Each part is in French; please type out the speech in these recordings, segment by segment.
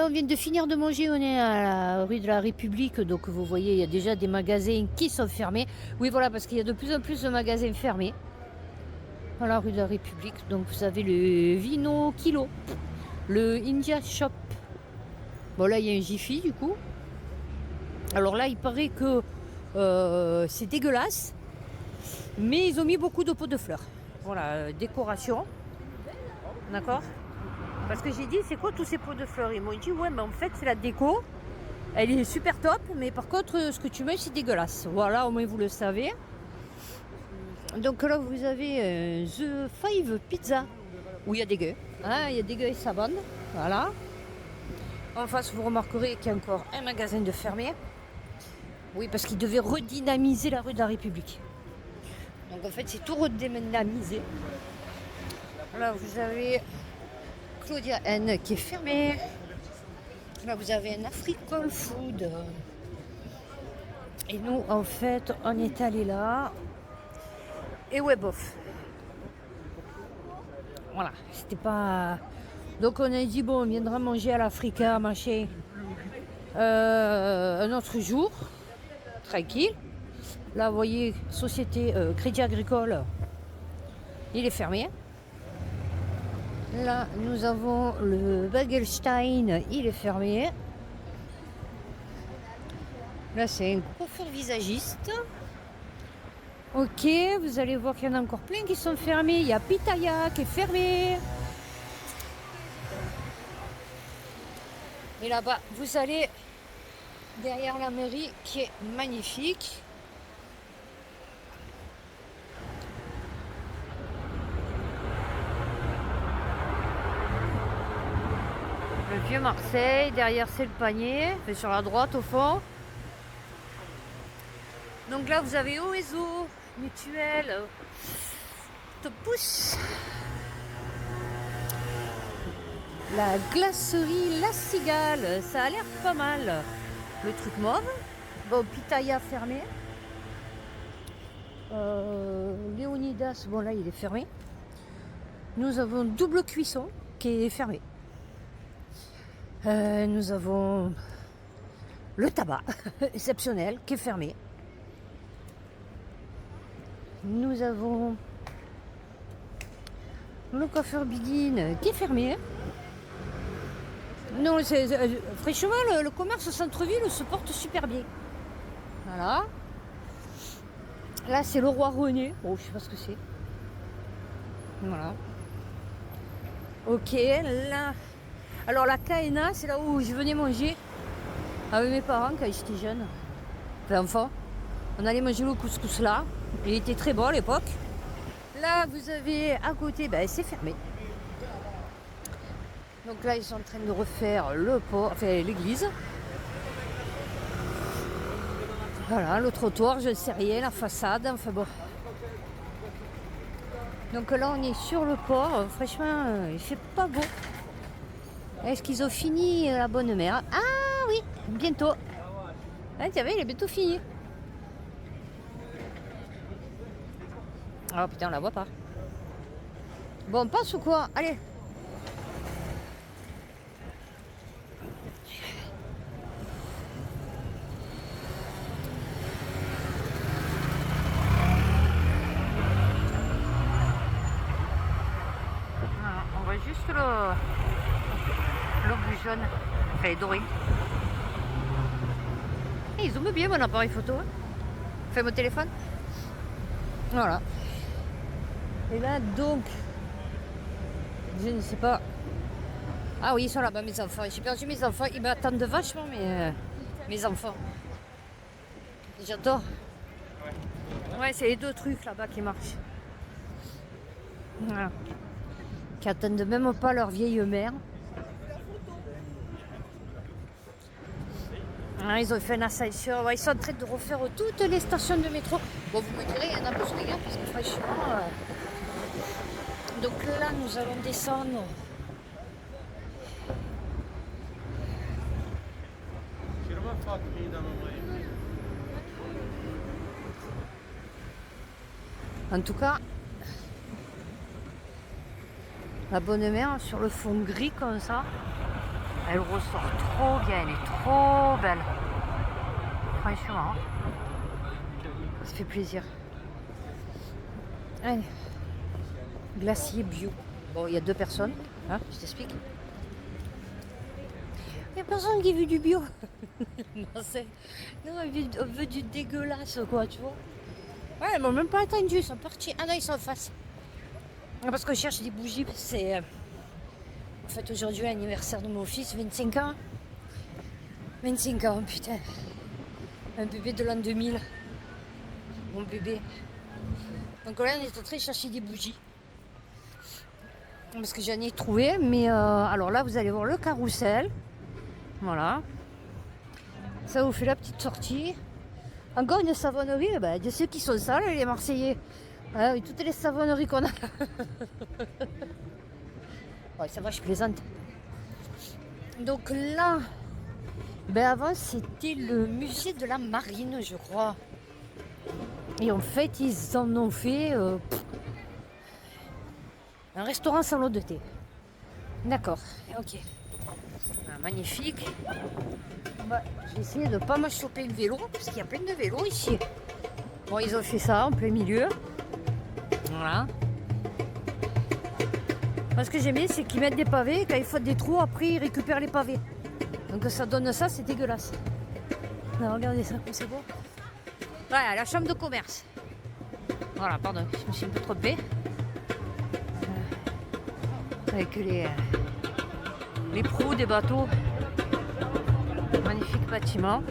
là, on vient de finir de manger, on est à la rue de la République, donc vous voyez, il y a déjà des magasins qui sont fermés. Oui, voilà, parce qu'il y a de plus en plus de magasins fermés. Voilà, rue de la République, donc vous avez le Vino Kilo, le India Shop. Bon, là, il y a un Jiffy, du coup. Alors là, il paraît que c'est dégueulasse, mais ils ont mis beaucoup de pots de fleurs. Voilà, décoration. D'accord. Parce que j'ai dit, c'est quoi tous ces pots de fleurs? Ils m'ont dit, ouais, mais en fait, c'est la déco. Elle est super top, mais par contre, ce que tu manges, c'est dégueulasse. Voilà, au moins, vous le savez. Donc là, vous avez The Five Pizza, où il y a des gueux. Hein, il y a des gueux et sa bande. Voilà. En face, vous remarquerez qu'il y a encore un magasin de fermé. Oui, parce qu'ils devaient redynamiser la rue de la République. Donc en fait, c'est tout redynamisé. Là, vous avez Claudia N qui est fermée. Là, vous avez un African Food. Et nous, en fait, on est allé là. Et ouais, bof. Voilà, c'était pas... Donc on a dit, bon, on viendra manger à l'Africa, machin, un autre jour, tranquille. Là, vous voyez, Société Crédit Agricole, il est fermé. Là, nous avons le Bagelstein, il est fermé. Là, c'est un coiffeur visagiste. Ok, vous allez voir qu'il y en a encore plein qui sont fermés. Il y a Pitaya qui est fermé. Et là-bas, vous allez derrière la mairie qui est magnifique. Le vieux Marseille, derrière c'est le panier, c'est sur la droite au fond. Donc là vous avez Oeso, Mutuelle, Topousse, la glacerie La Cigale, ça a l'air pas mal. Le truc mauve, bon Pitaya fermé. Léonidas, bon là il est fermé. Nous avons Double Cuisson qui est fermé. Nous avons le tabac exceptionnel qui est fermé. Nous avons le coiffeur Bidine qui est fermé. Non, franchement, le commerce au centre-ville se porte super bien. Voilà. Là, c'est le Roi René. Oh, je sais pas ce que c'est. Voilà. Ok, là. Alors, la KNA, c'est là où je venais manger avec mes parents quand j'étais jeune. Enfin, enfant. On allait manger le couscous là. Il était très bon à l'époque. Là, vous avez à côté, ben, c'est fermé. Donc là, ils sont en train de refaire le port, enfin l'église. Voilà, le trottoir, je ne sais rien, la façade, enfin bon. Donc là, on est sur le port. Franchement, il fait pas beau. Est-ce qu'ils ont fini la bonne mère? Ah oui, bientôt. Ah, tiens, il est bientôt fini. Oh putain, on la voit pas. Bon, on passe ou quoi? Allez. Voilà, on voit juste l'obus jaune, enfin doré. Et ils zooment bien mon appareil photo. Hein. Enfin mon téléphone. Voilà. Et là donc, je ne sais pas. Ah oui, ils sont là-bas mes enfants. J'ai perdu mes enfants. Ils m'attendent vachement mes enfants. J'adore. Ouais, c'est les deux trucs là-bas qui marchent. Voilà. Qui attendent même pas leur vieille mère. Ah, ils ont fait un ascenseur. Ouais, ils sont en train de refaire toutes les stations de métro. Bon, vous me direz, il y en a plus rien parce que franchement. Donc là, nous allons descendre. En tout cas, la bonne mère sur le fond gris comme ça, Elle ressort trop bien, elle est trop belle. Franchement, ça fait plaisir. Allez. Glacier bio. Bon, il y a 2 personnes, hein, je t'explique. Il n'y a personne qui veut du bio. Non, on veut du dégueulasse, quoi, tu vois. Ouais, ils m'ont même pas attendu, ils sont partis. Ah non, ils sont en face. Parce qu'on cherche des bougies, c'est... En fait, aujourd'hui, l'anniversaire de mon fils, 25 ans. 25 ans, putain. Un bébé de l'an 2000. Mon bébé. Donc là, on est en train de chercher des bougies. Parce que j'en ai trouvé, mais alors là, vous allez voir le carrousel. Voilà. Ça vous fait la petite sortie. Encore une savonnerie, de ceux qui sont sales, les Marseillais. Avec toutes les savonneries qu'on a. Ouais, ça va, je plaisante. Donc là, avant, c'était le musée de la marine, je crois. Et en fait, ils en ont fait un restaurant salon de thé. D'accord, ok. Ah, magnifique. J'ai essayé de ne pas me choper le vélo, parce qu'il y a plein de vélos ici. Bon, ils ont fait ça en plein milieu. Voilà. Moi, ce que j'aime bien, c'est qu'ils mettent des pavés, et quand ils font des trous, après, ils récupèrent les pavés. Donc ça donne ça, c'est dégueulasse. Non, regardez ça, c'est beau. Voilà, la chambre de commerce. Voilà, pardon, je me suis un peu trompée. Avec les proues des bateaux. Magnifique bâtiment.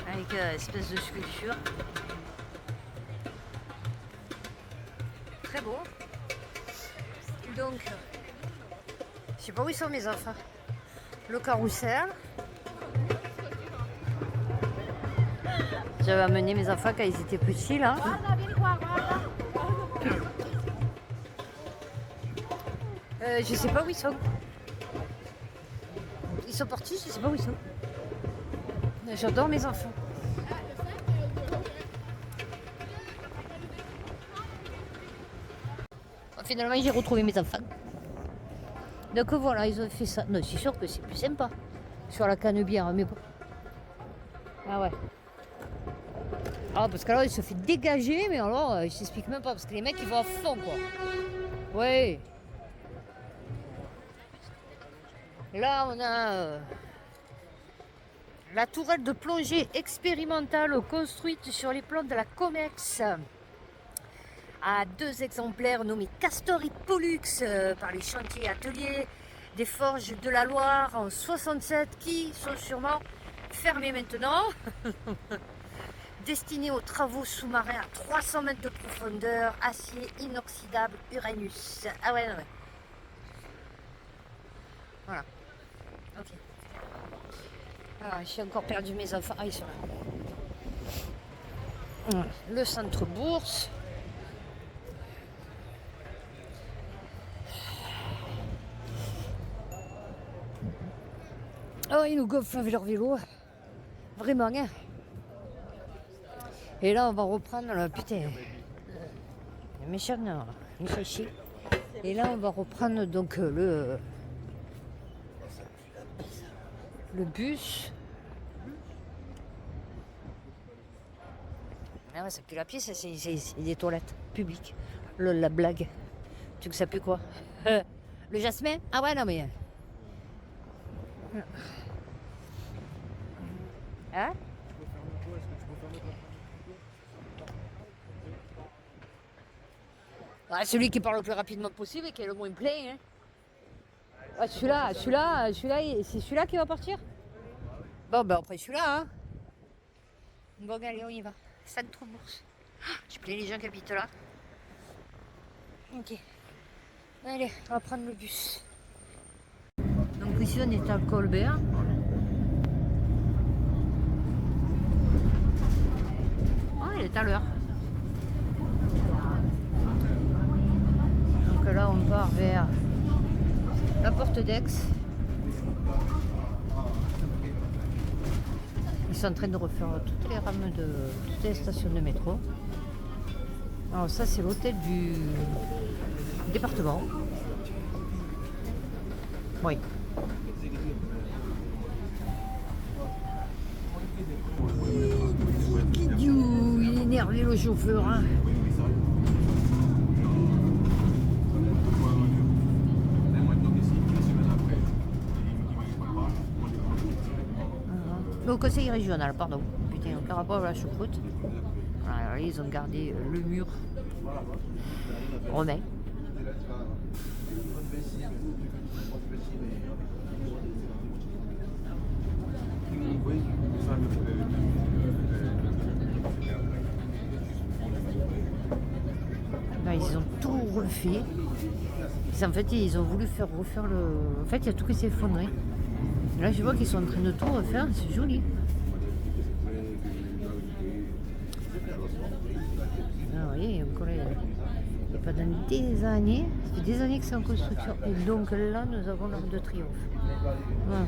Avec une espèce de sculpture. Très beau. Donc, je sais pas où ils sont mes enfants. Le carrousel. J'avais amené mes enfants quand ils étaient petits là. Je sais pas où ils sont. Ils sont partis, je sais pas où ils sont. J'adore mes enfants. Finalement, j'ai retrouvé mes enfants. Donc voilà, ils ont fait ça. Non, c'est sûr que c'est plus sympa. Sur la Canebière, mais bon. Ah ouais. Ah, parce qu'alors, il se fait dégager, mais alors, je t'explique même pas. Parce que les mecs, ils vont à fond, quoi. Ouais. Là, on a la tourelle de plongée expérimentale construite sur les plans de la Comex. À 2 exemplaires nommés Castor et Pollux par les chantiers ateliers des forges de la Loire en 67 qui sont sûrement fermés maintenant. Destinés aux travaux sous-marins à 300 mètres de profondeur, acier inoxydable Uranus. Ah ouais, non, ouais. Voilà. Ok. Alors, j'ai encore perdu mes enfants. Ah, ils sont là. Voilà. Le centre bourse. Oh, ils nous gonflent avec leur vélo. Vraiment, hein. Et là, on va reprendre, là, putain, le méchant, il fait chier. Et là, on va reprendre donc le bus. Ah ouais, ça pue la pièce, c'est des toilettes publiques. La blague. Tu sais que ça pue quoi? Le jasmin? Ah ouais, non mais... Hein? Ah, celui qui parle le plus rapidement possible et qui est le moins plein. Hein. Ah, celui-là, c'est celui-là qui va partir? Bon, ben après celui-là. Hein. Bon, allez, on y va. Centre bourse. J'ai plein les gens qui habitent là. Ok. Allez, on va prendre le bus. Donc ici, on est à Colbert. Oh, il est à l'heure. Donc là, on part vers la porte d'Aix. Ils sont en train de refaire toutes les rames de toutes les stations de métro. Alors ça, c'est l'hôtel département. Oui. Il est énervé le chauffeur. Hein. Au conseil régional, pardon. Putain, par rapport à la choucroute. Alors, ils ont gardé le mur romain. Là, ils ont tout refait. En fait, ils ont voulu refaire le. En fait, il y a tout qui s'est effondré. Là, je vois qu'ils sont en train de tout refaire, c'est joli. Ah, vous voyez, encore et pendant des années, ça fait des années que c'est en construction. Et donc là, nous avons l'Arc de Triomphe. Ah.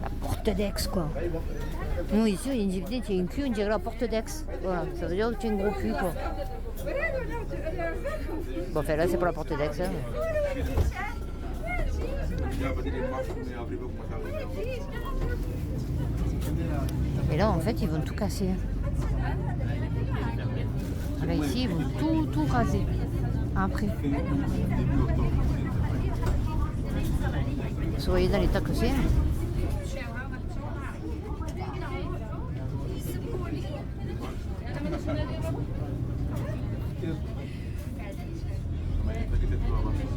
La porte d'Aix, quoi. Nous, ici, il y a une giflée, tu as une cul, on dirait la porte d'Aix. Voilà, ça veut dire que tu as un gros cul, quoi. Bon, enfin, là, c'est pas la porte d'Aix. Hein. Et là, en fait, ils vont tout casser. Là, ici, ils vont tout raser. Après. Vous voyez dans l'état que c'est.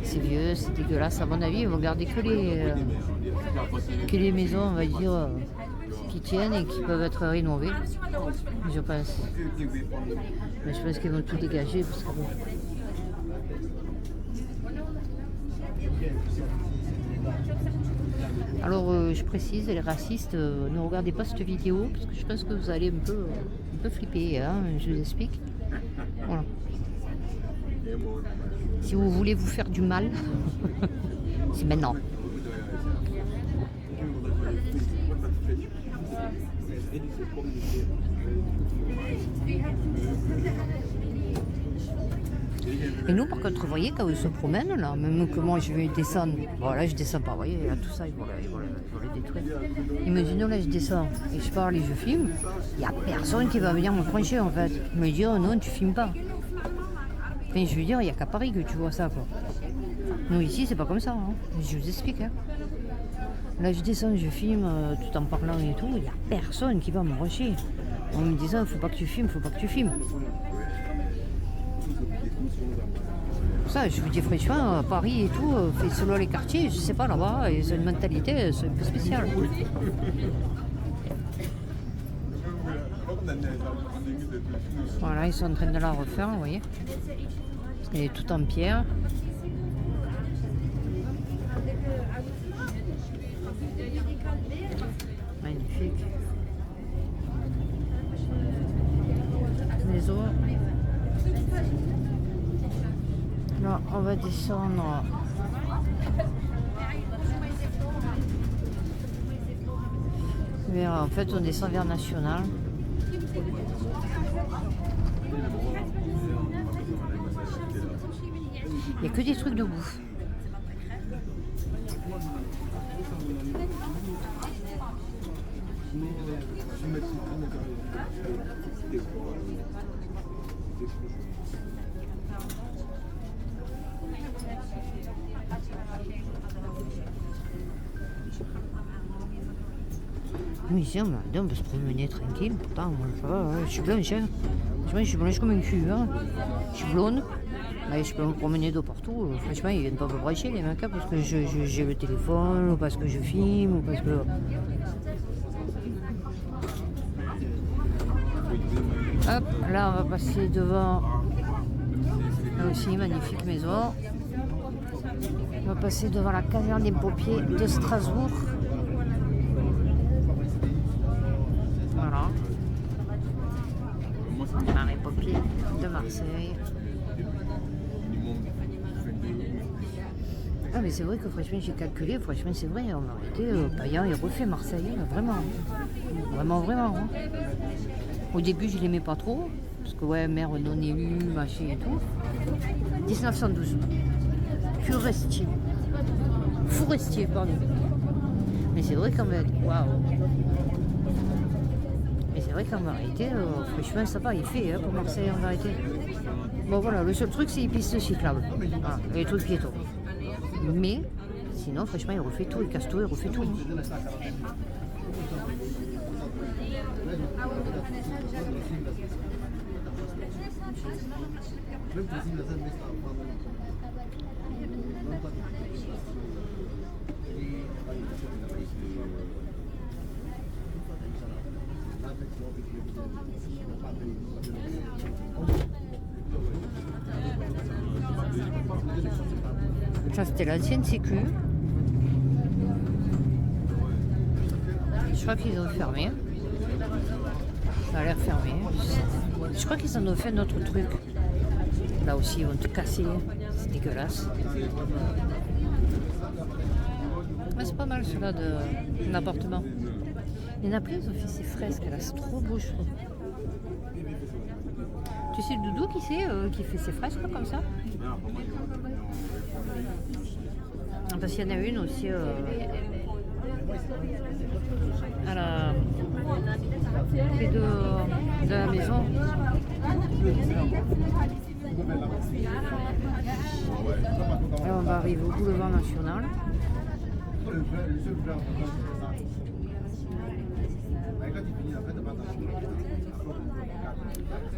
C'est vieux, c'est dégueulasse. À mon avis, ils vont garder que les maisons, on va dire, qui tiennent et qui peuvent être rénovées. Je pense. Mais je pense qu'ils vont tout dégager parce que bon. Alors, je précise, les racistes, ne regardez pas cette vidéo parce que je pense que vous allez un peu flipper. Hein, je vous explique. Voilà. Si vous voulez vous faire du mal, c'est maintenant. Et nous, par contre, vous voyez, quand ils se promènent, là, même que moi, je vais descendre, bon, là, je descends pas, vous voyez, là, tout ça, ils vont les détruire. Ils me disent, non, là, je descends, et je parle et je filme, il n'y a personne qui va venir me franchir, en fait. Ils me disent, oh, non, tu filmes pas. Enfin, je veux dire, il n'y a qu'à Paris que tu vois ça, quoi. Nous, ici, c'est pas comme ça, hein. Je vous explique, hein. Là, je descends, je filme, tout en parlant et tout, il n'y a personne qui va me franchir. On me dit ça, faut pas que tu filmes, faut pas que tu filmes. Ça, je vous dis franchement, Paris et tout, fait selon les quartiers, je sais pas là-bas, ils ont une mentalité, c'est un peu spéciale. Voilà, ils sont en train de la refaire, vous voyez. Elle est tout en pierre. Magnifique. Les eaux. Là, on va descendre. En fait, on descend vers National. Il n'y a que des trucs de bouffe. Oui, ici, on peut se promener tranquille. Pourtant, moi, ça va, je suis blanche. Hein. Je suis blanche comme un cul. Hein. Je suis blonde. Mais je peux me promener de partout. Franchement, ils viennent pas me brancher, les mecs, parce que j'ai le téléphone, ou parce que je filme, ou parce que... Hop, là, on va passer devant... Là aussi, magnifique maison. On va passer devant la caserne des pompiers de Strasbourg. Voilà. Marée pompier de Marseille. Ah mais c'est vrai que franchement j'ai calculé, franchement c'est vrai, on a été Payan et refait Marseille, vraiment. Vraiment. Hein. Au début je l'aimais pas trop, parce que ouais, mère non élue, machin et tout. 1912. Forestier, pardon. Mais c'est vrai qu'en vérité, waouh. Mais c'est vrai qu'en vérité, franchement ça va, il fait hein, pour Marseille en vérité. Bon voilà, le seul truc c'est les pistes cyclables. Voilà, et les trucs piétons. Mais sinon franchement il refait tout, il casse tout, il refait tout. Ça c'était l'ancienne sécu. Je crois qu'ils ont fermé. Ça a l'air fermé. Je crois qu'ils en ont fait un autre truc. Là aussi ils vont tout casser. C'est dégueulasse. Ouais, c'est pas mal celui-là d'un appartement. Il y en a plein, ils ont fait ces fresques là, c'est trop beau je trouve. Tu sais le doudou qui fait ses fresques là, comme ça? Parce qu'il y en a une aussi à la près de la maison. Là on va arriver au boulevard national.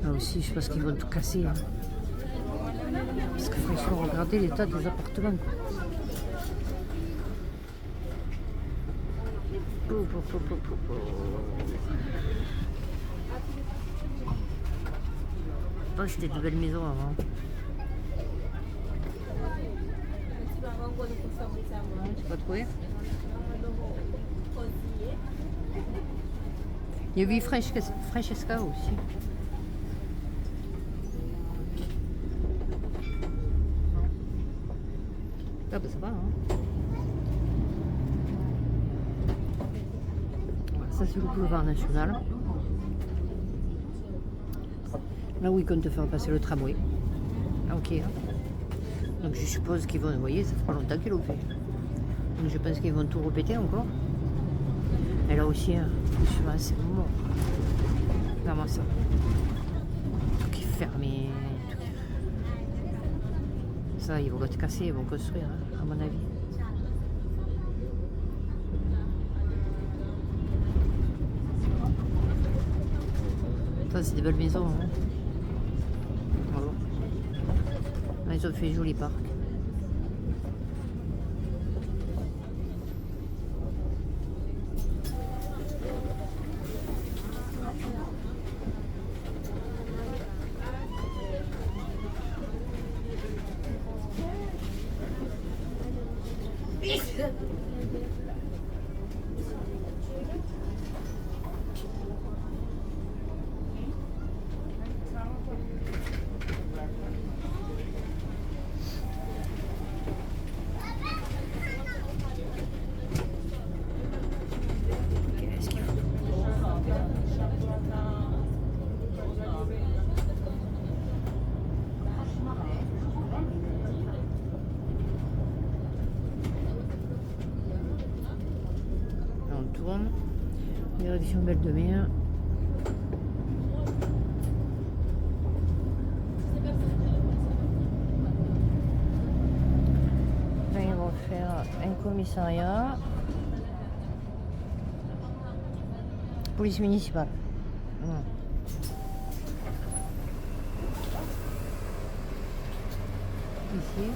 Là aussi je pense qu'ils vont tout casser. Hein. Parce que franchement regardez l'état des appartements. Oh, c'était de belles maisons avant. Tu pas trouvé? Il y a eu Francesca aussi. Ah bah ça va hein. Ça c'est le boulevard national. Là où ils comptent faire passer le tramway. Ah, ok. Donc je suppose qu'ils vont, vous voyez, ça fera longtemps qu'ils l'ont fait. Donc je pense qu'ils vont tout répéter encore. Et là aussi, franchement, c'est mort. Vraiment ça. Tout qui est fermé. Tout qui est... Ça, ils vont tout casser, ils vont construire, hein, à mon avis. Ça, c'est des belles maisons. Hein. Voilà. Là, ils ont fait joli parc. Direction Belle de Mer. Là, ils vont faire un commissariat. Police municipale. Voilà. Ici.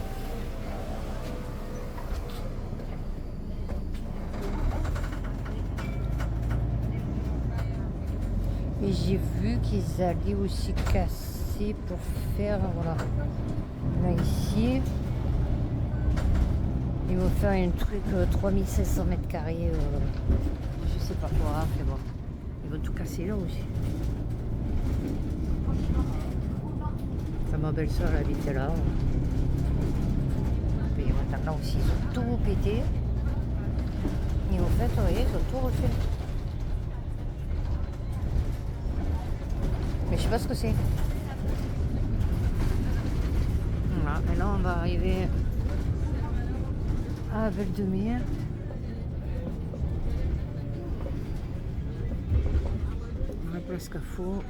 Et j'ai vu qu'ils allaient aussi casser pour faire, voilà, là ici, ils vont faire un truc 3500 mètres carrés, je sais pas quoi, mais bon, ils vont tout casser là aussi. Enfin, ma belle-soeur elle habitait là, et ils vont Là aussi, ils ont tout pété. Et au fait, vous voyez, ils ont tout refait. Mais je sais pas ce que c'est. Voilà, et là on va arriver à Val-de-Mer. La place Carrefour.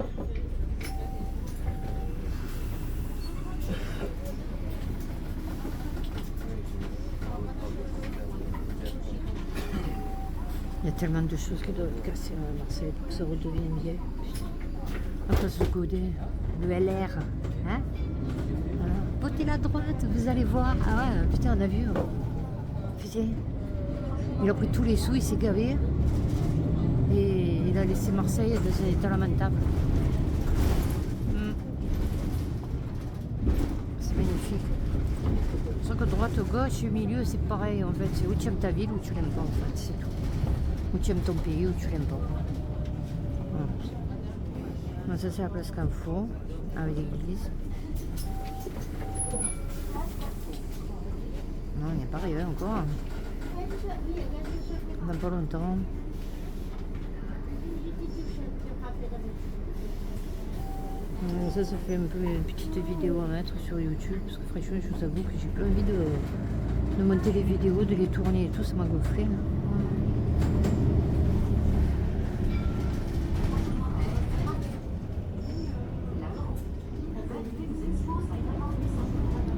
Il y a tellement de choses qui doivent casser à Marseille pour que ça redevienne bien. La place de Godet, le LR, hein, voilà. Votez la droite, vous allez voir. Ah ouais, putain, on a vu. Putain. Il a pris tous les sous, il s'est gavé. Et il a laissé Marseille dans un état lamentable. C'est magnifique. Sauf que droite, gauche, milieu, c'est pareil en fait. C'est où tu aimes ta ville ou tu l'aimes pas en fait, c'est tout. Ou tu aimes ton pays ou tu l'aimes pas. Voilà. Ça c'est la place Carrefour avec l'église. Non, il n'y a pas arrivé encore. Dans pas longtemps. Ça fait un peu une petite vidéo à mettre sur YouTube parce que franchement je vous avoue que j'ai pas envie de monter les vidéos, de les tourner et tout, ça m'a gonflé.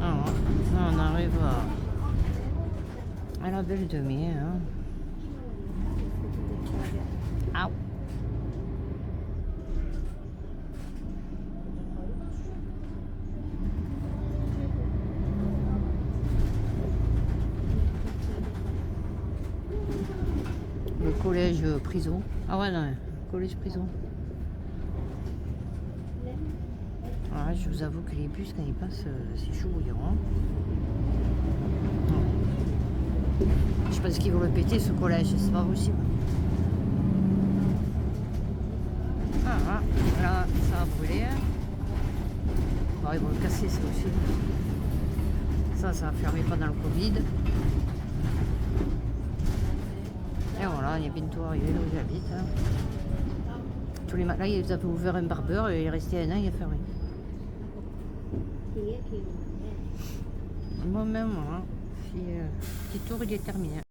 Alors, là on arrive à la Val-de-Mer. Hein. Ah. Le collège prison. Ah ouais, non, collège prison. Ah, je vous avoue que les bus, quand ils passent, c'est chaud bouillant. Hein. Je pense qu'ils vont le péter ce collège, c'est pas possible. Ah, là, ça a brûlé. Bon, ils vont le casser, ça aussi. Ça a fermé pendant le Covid. Et voilà, il est bientôt arrivé là où j'habite. Hein. Tous les matins, ils avaient ouvert un barbeur et il est resté un an, il a fermé. Moi-même, hein, petit tour, il est terminé.